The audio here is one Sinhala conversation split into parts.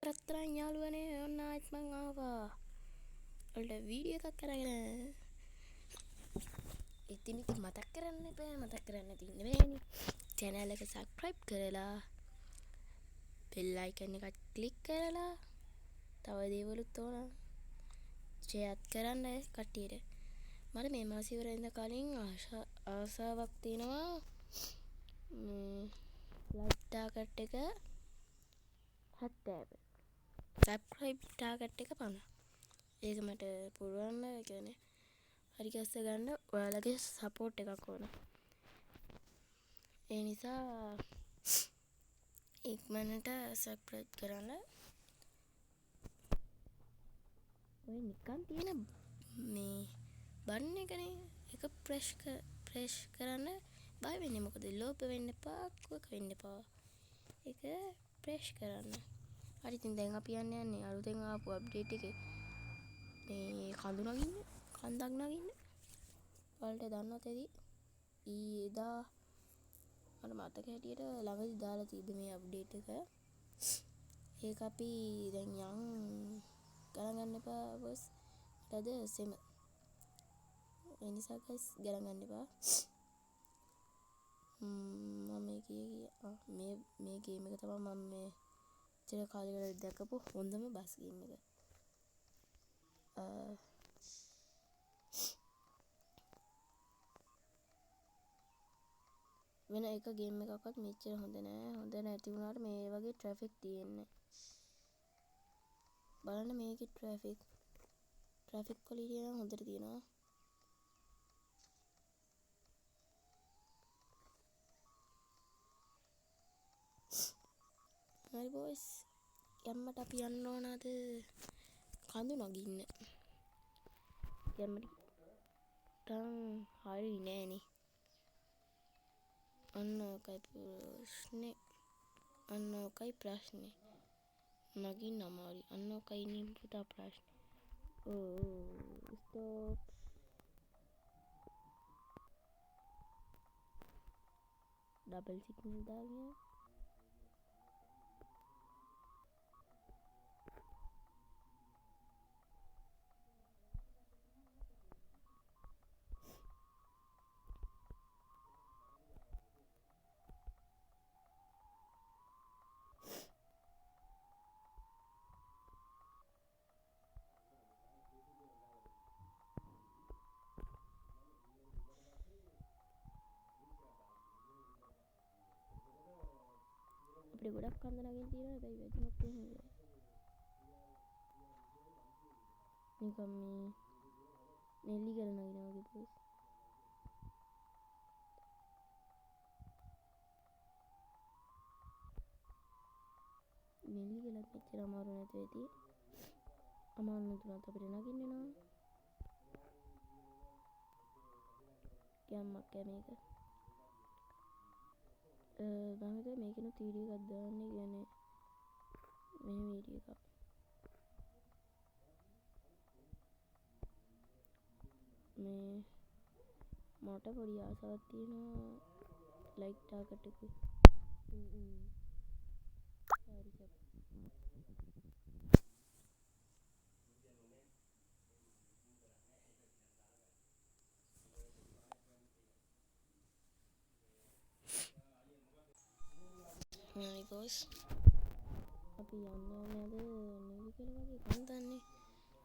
රත්තරන් යාළුවනේ ඔන්න ආයෙත් මං ආවා. ඔයාලට වීඩියෝ එකක් අරගෙන. ඉතින් මතක් කරන්න එපා මතක් කරන්න තියෙන්නේ නෑනේ. channel එක subscribe කරලා bell icon එක click කරලා තව දේවලුත් ඕන share කරන්න කට්ටියට. මට මේ මාසෙ ඉවර වෙන්න කලින් ආසාවක් තියෙනවා. like target එක 70. subscribe target එක 50. ඒක මට පුළුවන් නෑ කියන්නේ. හරි ගැස්ස ගන්න ඔයාලගේ සපෝට් එකක් ඕන. ඒ නිසා ඉක්මනට සබ්ස්ක්‍රයිබ් කරන්න. ඔය නිකන් තියෙන මේ බන් එකනේ ඒක ප්‍රෙස් කරන්න බය වෙන්නේ මොකද? ලෝභ වෙන්න එපා, කුවක වෙන්න එපා. ඒක ප්‍රෙස් කරන්න. හරි ඉතින් දැන් අපි යන්නේ අලුතෙන් ආපු අප්ඩේට් එකේ මේ කන්දක් නගින්න. ඔයාලට දන්නවද ඇති? ඊදා මට මතක හැටියට ළඟදි දාලා තිබ්බ මේ අප්ඩේට් එක. ඒක අපි දැන් ගණන් ගන්න එපා බොස්. අද සෙම. ඒ නිසා guys ගණන් ගන්න එපා. මම මේ ගේම් එක තමයි මම මේ චිර කාලයකට දැකපු හොඳම බස් ගේම් එක. වෙන එක ගේම් එකක්වත් මෙච්චර හොඳ නෑ. හොඳ නැති වුණාට මේ වගේ ට්‍රැෆික් තියෙන්නේ. බලන්න මේකේ ට්‍රැෆික් ක්වොලිටි නම් හොඳට තියෙනවා. හරි බොයිස්. යම්මට අපි යන්න ඕනද කඳු නගින්න. යම්මට ටන් හරි නෑනේ. අන්න ඔකයි ප්‍රශ්නේ. නගින්න අමාරුයි. අන්න ඔකයි ඉන්නේ පුතා ප්‍රශ්නේ. ස්ටොප්. ඩබල් සිග්නල් දාගෙන අපිට ගොඩක් කන්ද නගින්න තියෙනවා. හැබැයි වැදුනොත් එහෙම වෙයි. නිකම් මේ නෙල්ලි ගල නගිනවා වගේ බොයිස්. නෙල්ලි ගලත් මෙච්චර අමාරු නැති වෙති. අමාරු නැතුණත් අපිට නගින්න වෙනවා. යම්මක් මේක. මම හිතුවා මේකෙනුත් වීඩියෝ එකක් දාන්න කියන්නේ මේ වීඩියෝ එක. මේ මට පොඩි ආසාවක් තියෙනවා ලයික් ටාගට් එක. sorry sir. හරි බොස්. අපි යන්නේ නේද නෙවි කියලා වගේ කන්දන්නේ.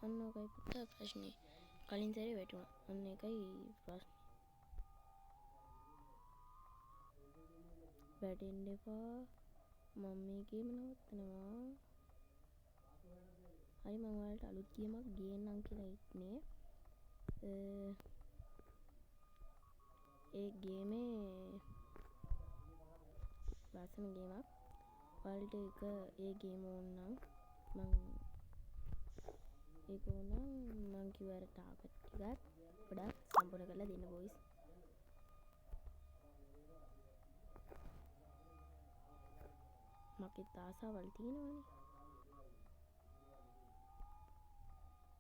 අන්න ඔකයි පුතා ප්‍රශ්නේ. කලින් සැරේ වැටුණා. අන්න ඒකයි ප්‍රශ්නේ. වැටෙන්න එපා. මම මේ ගේම නවත්තනවා. හරි මම ඔයාලට අලුත් ගේමක් ගේන්නම් කියලා ඉන්නේ. ඒ ගේමේ ලස්සන ගේමක්. ඔයාලට ඒ ගේම ඕන නම් මං කිව්ව අර ටාගට් ටිකත් ගොඩක් සම්පූර්ණ කරලා දෙන්න බොයිස්. මගේ ආසාවල් තියෙනවනේ.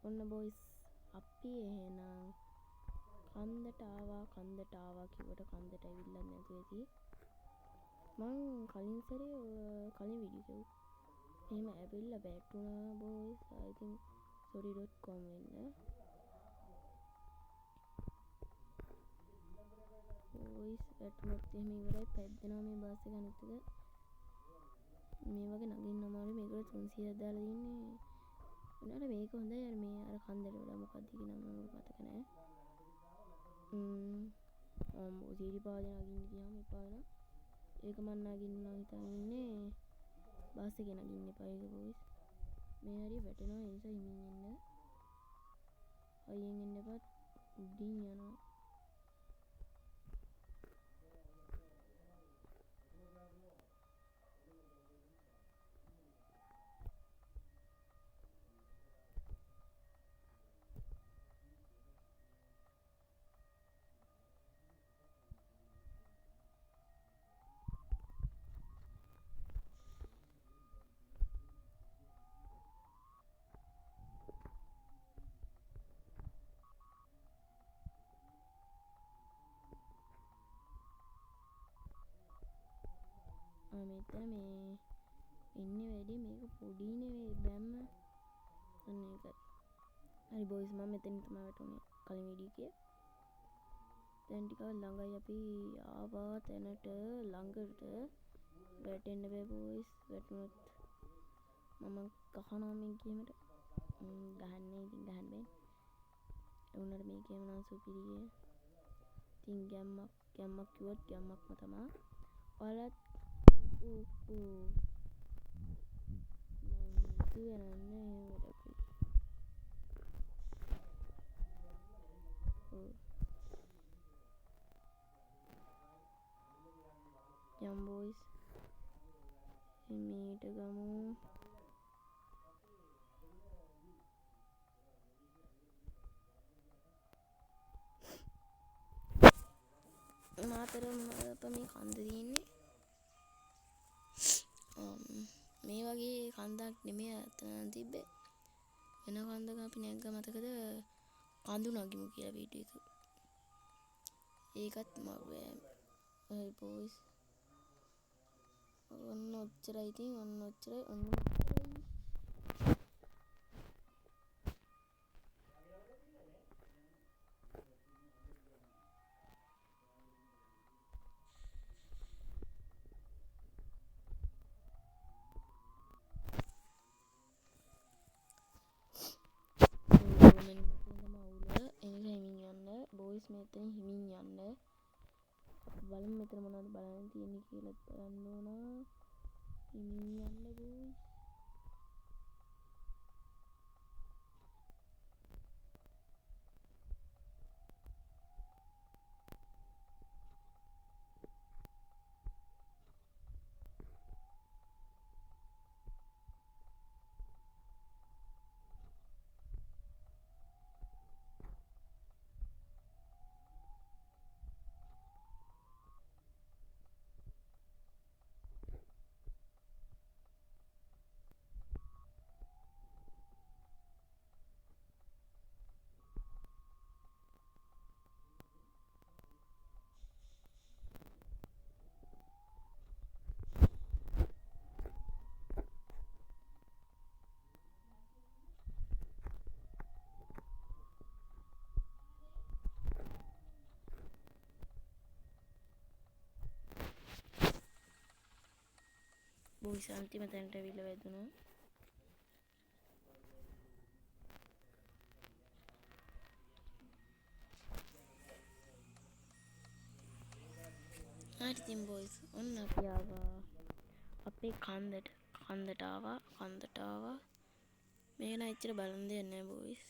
ඔන්න බොයිස් අපි එහෙනම් කන්දට ආවා කිව්වට කන්දට ඇවිල්ලා නැතු ඇති. මං කලින් සැරේ කලින් වීඩියෝ එහෙම ඇවිල්ලා වැටුණා බෝයිස්. I think sorry.com වෙන්න. බෝයිස් වැටුණොත් එහෙම ඉවරයි. පැද්දෙනවා මේ බස් එක අනිත් එක. මේ වගේ නගින්න අමාරුයි. මේකට 300ක් දාලා තින්නේ. උනාට මේක හොඳයි. අර මේ අර කන්දට වඩා මොකක්ද කියන නම මතක නෑ. සීරි පාදේ නගින්න ගියාම එපා වෙනවා. ඒක මන් නගින්න හිතන් ඉන්නේ. බස් එකේ නගින්න එපා ඒක බෝයිස්. මේ හරිය වැටෙනවා. ඒ නිසා හිමින් එන්න. අයියෙන් එන්න එපා. උඩින් යනවා. මෙතන මේ ඉන්නේ වැඩි මේක පොඩි නෙවෙයි බැම්ම. අන්න ඒකයි. හරි බෝයිස් මම මෙතනින් තමයි වැටුනේ කලින් වීඩියෝ එකේ. දැන් ටිකක් ළඟයි අපි ආවා තැනට ළඟට වැටෙන්න බෑ බෝයිස්. වැටුනොත් මම ගහනවා මේ ගේමට. ගහන්නේ ඉතින් ගහන්න බෑනේ. ඒ වුණාට මේ ගේම නම් සුපිරිය. ඉතින් ගැම්මක් කිව්වොත් ගැම්මක්ම තමයි. ඔයාලත් මං කියනන්නේ යම් බෝයිස් එමීට ගමු. මාතර අප මේ කන්ද තියෙන්නේ මේ වගේ කන්දක් නෙමෙයි අතන තිබ්බේ. වෙන කන්දක අපි නැග්ග මතකද කඳු නගිමු කියලා වීඩියෝ එක. ඒකත් මගේ හරි බෝයිස්. ඔන්න ඔච්චරයි ඉතින් ඔන්න ඔච්චරයි. බෝයිස් මෙතන හිමින් යන්න. බලමු මෙතන මොනවද බලන්න තියෙන්නේ කියලා බලන්න ඕන. හිමින් යන්න බෝයිස්. බෝයිස් අන්තිම තැනට ඇවිල්ලා වැදුනා. හරි ඉතින් බෝයිස් ඔන්න අපි ආවා අපේ කන්දට ආවා. මේක නම් එච්චර බලන් දෙයක් නෑ බෝයිස්.